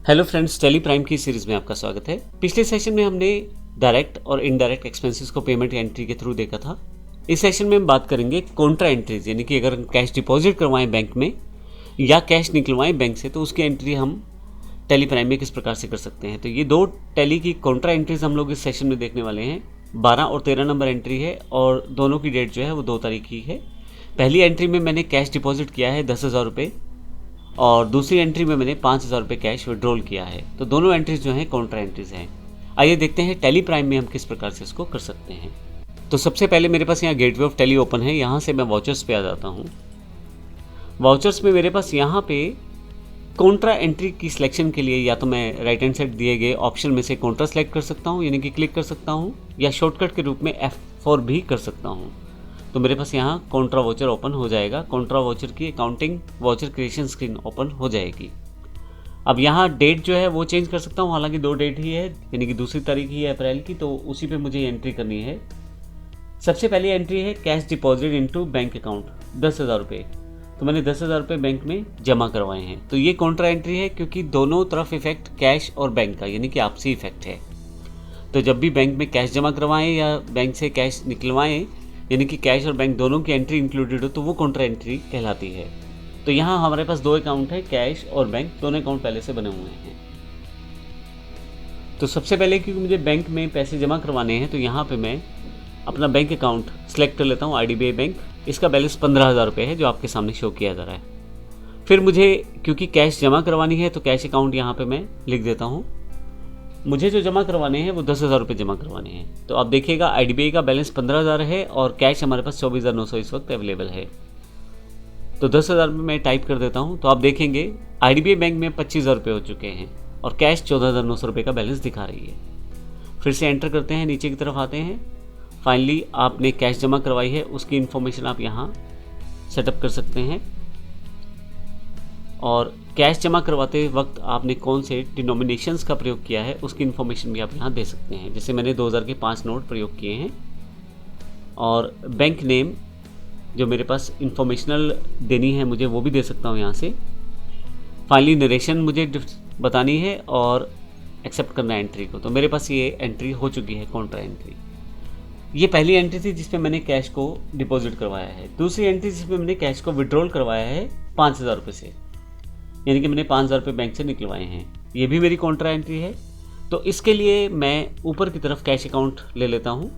Hello friends, Tally Prime की series में आपका स्वागत है। पिछले सेशन में हमने डायरेक्ट और इनडायरेक्ट एक्सपेंसेस को पेमेंट एंट्री के थ्रू देखा था। इस सेशन में हम बात करेंगे कॉन्ट्रा एंट्रीज, यानी कि अगर कैश डिपॉजिट करवाएं बैंक में या कैश निकलवाएं बैंक से तो उसकी एंट्री हम टेली प्राइम में किस प्रकार से कर सकते हैं। तो ये दो टेली की कॉन्ट्रा एंट्रीज हम लोग इस सेशन में देखने वाले हैं। 12 और 13 नंबर एंट्री है और दोनों की डेट जो है वो 2 तारीख की है। पहली एंट्री में मैंने कैश डिपॉजिट किया है 10,000 रुपये और दूसरी एंट्री में मैंने 5,000 रुपये कैश विड्रॉल किया है। तो दोनों एंट्रीज जो हैं कॉन्ट्रा एंट्रीज हैं। आइए देखते हैं टेली प्राइम में हम किस प्रकार से इसको कर सकते हैं। तो सबसे पहले मेरे पास यहाँ गेटवे ऑफ टेली ओपन है। यहाँ से मैं वाउचर्स पे आ जाता हूँ। वाउचर्स में मेरे पास यहाँ पे कॉन्ट्रा एंट्री की सिलेक्शन के लिए या तो मैं राइट हैंड साइड दिए गए ऑप्शन में से कॉन्ट्रा सेलेक्ट कर सकता हूँ, यानी कि क्लिक कर सकता हूँ, या शॉर्टकट के रूप में F4 भी कर सकता हूँ। तो मेरे पास यहाँ कॉन्ट्रा वाउचर ओपन हो जाएगा। कॉन्ट्रा वाउचर की accounting voucher creation screen open हो जाएगी। अब यहाँ डेट जो है वो चेंज कर सकता हूँ, हालांकि 2 डेट ही है, यानी कि 2 तारीख ही है अप्रैल की, तो उसी पे मुझे एंट्री करनी है। सबसे पहली एंट्री है cash deposit into bank account 10,000 रुपये। तो मैंने 10,000 रुपये बैंक में जमा करवाए हैं। तो ये कॉन्ट्रा एंट्री है क्योंकि दोनों तरफ इफेक्ट कैश और बैंक का, यानी कि आपसी इफेक्ट है। तो जब भी बैंक में कैश जमा करवाएं या बैंक से कैश निकलवाएं, यानी कि कैश और बैंक दोनों की एंट्री इंक्लूडेड हो, तो वो कॉन्ट्रा एंट्री कहलाती है। तो यहाँ हमारे पास 2 अकाउंट है, कैश और बैंक, दोनों अकाउंट पहले से बने हुए हैं। तो सबसे पहले क्योंकि मुझे बैंक में पैसे जमा करवाने हैं तो यहाँ पे मैं अपना बैंक अकाउंट सेलेक्ट कर लेता हूँ, IDBI बैंक। इसका बैलेंस 15,000 रुपये है जो आपके सामने शो किया जा रहा है। फिर मुझे क्योंकि कैश जमा करवानी है तो कैश अकाउंट यहाँ पर मैं लिख देता हूँ। मुझे जो जमा करवाने हैं वो 10,000 रुपये जमा करवाने हैं। तो आप देखिएगा IDBI का बैलेंस 15,000 है और कैश हमारे पास 24,900 इस वक्त अवेलेबल है। तो 10,000 रुपये मैं टाइप कर देता हूँ। तो आप देखेंगे IDBI बैंक में 25,000 रुपये हो चुके हैं और कैश 14,900 रुपये का बैलेंस दिखा रही है। फिर से एंटर करते हैं, नीचे की तरफ आते हैं। फाइनली आपने कैश जमा करवाई है उसकी इन्फॉर्मेशन आप यहाँ सेटअप कर सकते हैं और कैश जमा करवाते वक्त आपने कौन से डिनोमिनेशंस का प्रयोग किया है उसकी इन्फॉर्मेशन भी आप यहाँ दे सकते हैं। जैसे मैंने 2000 के 5 नोट प्रयोग किए हैं और बैंक नेम जो मेरे पास इन्फॉर्मेशनल देनी है मुझे वो भी दे सकता हूँ यहाँ से। फाइनली नरेशन मुझे बतानी है और एक्सेप्ट करना है एंट्री को। तो मेरे पास ये एंट्री हो चुकी है, कॉन्ट्रा एंट्री। ये पहली एंट्री थी जिसमें मैंने कैश को डिपॉजिट करवाया है। दूसरी एंट्री जिसमें मैंने कैश को विड्रॉल करवाया है 5,000 रुपये से, यानी कि मैंने 5,000 रुपये बैंक से निकलवाए हैं। ये भी मेरी कॉन्ट्रा एंट्री है। तो इसके लिए मैं ऊपर की तरफ कैश अकाउंट ले लेता हूँ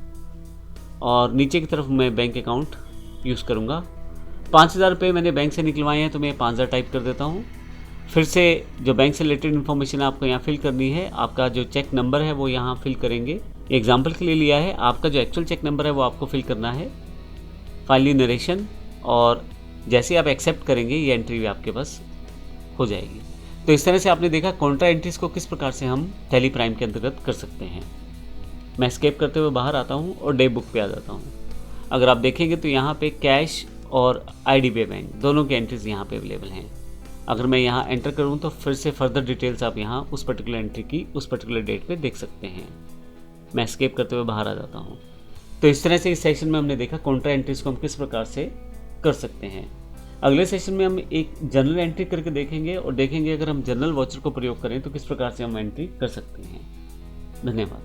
और नीचे की तरफ मैं बैंक अकाउंट यूज़ करूँगा। 5,000 रुपये मैंने बैंक से निकलवाए हैं तो मैं 5,000 टाइप कर देता हूँ। फिर से जो बैंक से रिलेटेड इन्फॉर्मेशन आपको यहाँ फिल करनी है, आपका जो चेक नंबर है वो यहाँ फिल करेंगे। एग्जाम्पल के लिए लिया है, आपका जो एक्चुअल चेक नंबर है वो आपको फिल करना है। फाइनली नरेशन, और जैसे आप एक्सेप्ट करेंगे ये एंट्री भी आपके पास हो जाएगी। तो इस तरह से आपने देखा कॉन्ट्रा एंट्रीज को किस प्रकार से हम टेली प्राइम के अंतर्गत कर सकते हैं। मैं एस्केप करते हुए बाहर आता हूँ और डे बुक पे आ जाता हूँ। अगर आप देखेंगे तो यहाँ पे कैश और IDBI बैंक दोनों की एंट्रीज यहाँ पे अवेलेबल हैं। अगर मैं यहाँ एंटर करूँ तो फिर से फर्दर डिटेल्स आप यहाँ उस पर्टिकुलर एंट्री की उस पर्टिकुलर डेट पे देख सकते हैं। मैं एस्केप करते हुए बाहर आ जाता हूँ। तो इस तरह से इस सेशन में हमने देखा कॉन्ट्रा एंट्रीज को हम किस प्रकार से कर सकते हैं। अगले सेशन में हम एक जनरल एंट्री करके देखेंगे और देखेंगे अगर हम जनरल वाउचर को प्रयोग करें तो किस प्रकार से हम एंट्री कर सकते हैं। धन्यवाद।